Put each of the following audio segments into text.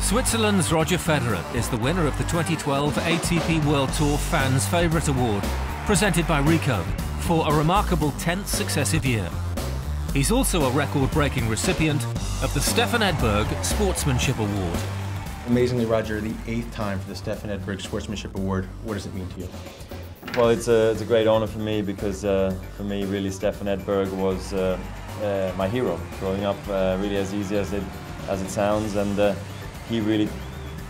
Switzerland's Roger Federer is the winner of the 2012 ATP World Tour Fans' Favourite Award, presented by Ricoh, for a remarkable 10th successive year. He's also a record-breaking recipient of the Stefan Edberg Sportsmanship Award. Amazingly, Roger, the 8th time for the Stefan Edberg Sportsmanship Award. What does it mean to you? Well, it's a great honor for me because for me, really, Stefan Edberg was my hero growing up. Really, as easy as it sounds, and he really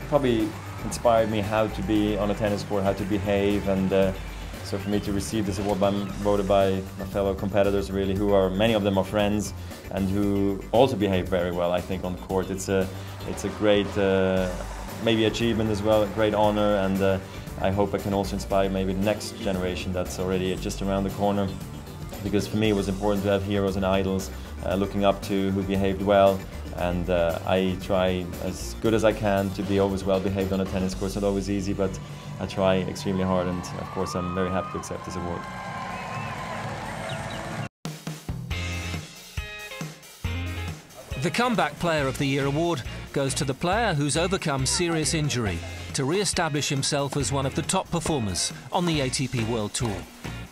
probably inspired me how to be on a tennis court, how to behave, and so for me to receive this award voted by my fellow competitors, really, who are, many of them are friends and who also behave very well, I think, on the court. It's a great maybe achievement as well, a great honor, and I hope I can also inspire maybe the next generation that's already just around the corner, because for me it was important to have heroes and idols looking up to, who behaved well, and I try as good as I can to be always well behaved on a tennis court. It's not always easy, but I try extremely hard, and of course I'm very happy to accept this award. The Comeback Player of the Year award goes to the player who's overcome serious injury to re-establish himself as one of the top performers on the ATP World Tour.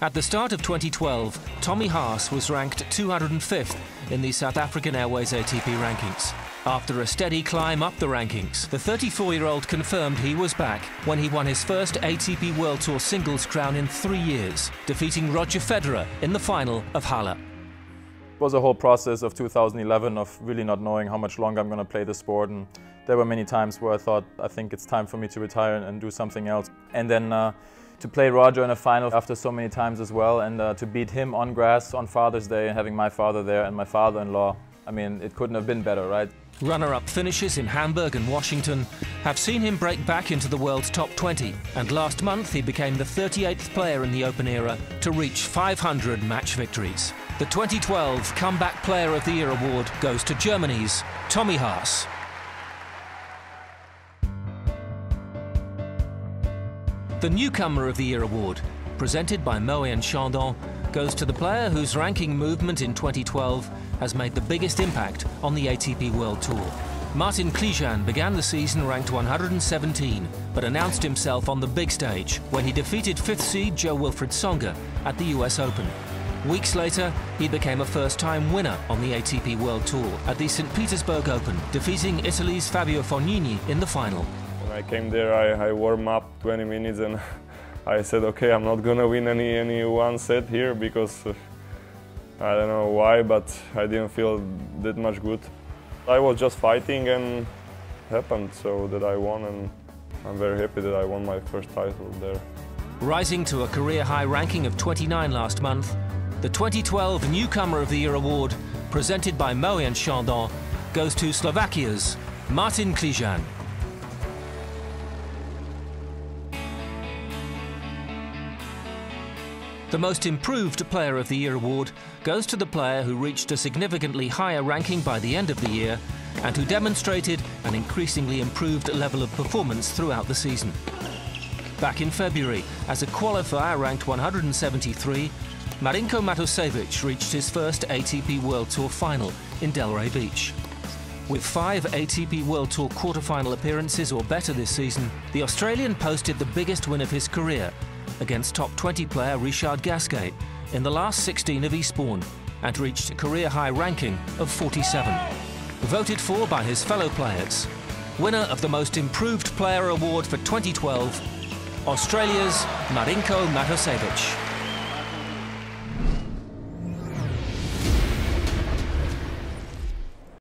At the start of 2012, Tommy Haas was ranked 205th in the South African Airways ATP rankings. After a steady climb up the rankings, the 34-year-old confirmed he was back when he won his first ATP World Tour singles crown in 3 years, defeating Roger Federer in the final of Halle. It was a whole process of 2011 of really not knowing how much longer I'm going to play the sport, and there were many times where I thought, I think it's time for me to retire and do something else. And then to play Roger in a final after so many times as well, and to beat him on grass on Father's Day, and having my father there and my father-in-law, I mean, it couldn't have been better, right? Runner-up finishes in Hamburg and Washington have seen him break back into the world's top 20, and last month he became the 38th player in the Open era to reach 500 match victories. The 2012 Comeback Player of the Year award goes to Germany's Tommy Haas. The Newcomer of the Year award, presented by Moët Chandon, goes to the player whose ranking movement in 2012 has made the biggest impact on the ATP World Tour. Martin Klizan began the season ranked 117, but announced himself on the big stage when he defeated 5th seed Jo-Wilfried Tsonga at the US Open. Weeks later, he became a first-time winner on the ATP World Tour at the St. Petersburg Open, defeating Italy's Fabio Fognini in the final. When I came there, I warmed up 20 minutes and I said, okay, I'm not gonna win any one set here because I don't know why, but I didn't feel that much good. I was just fighting and it happened so that I won, and I'm very happy that I won my first title there. Rising to a career-high ranking of 29 last month, the 2012 Newcomer of the Year award, presented by Moët Chandon, goes to Slovakia's Martin Klizan. The Most Improved Player of the Year award goes to the player who reached a significantly higher ranking by the end of the year and who demonstrated an increasingly improved level of performance throughout the season. Back in February, as a qualifier ranked 173, Marinko Matosevic reached his first ATP World Tour final in Delray Beach. With 5 ATP World Tour quarter-final appearances or better this season, the Australian posted the biggest win of his career against top 20 player Richard Gasquet in the last 16 of Eastbourne, and reached a career-high ranking of 47. Voted for by his fellow players, winner of the Most Improved Player award for 2012, Australia's Marinko Matosevic.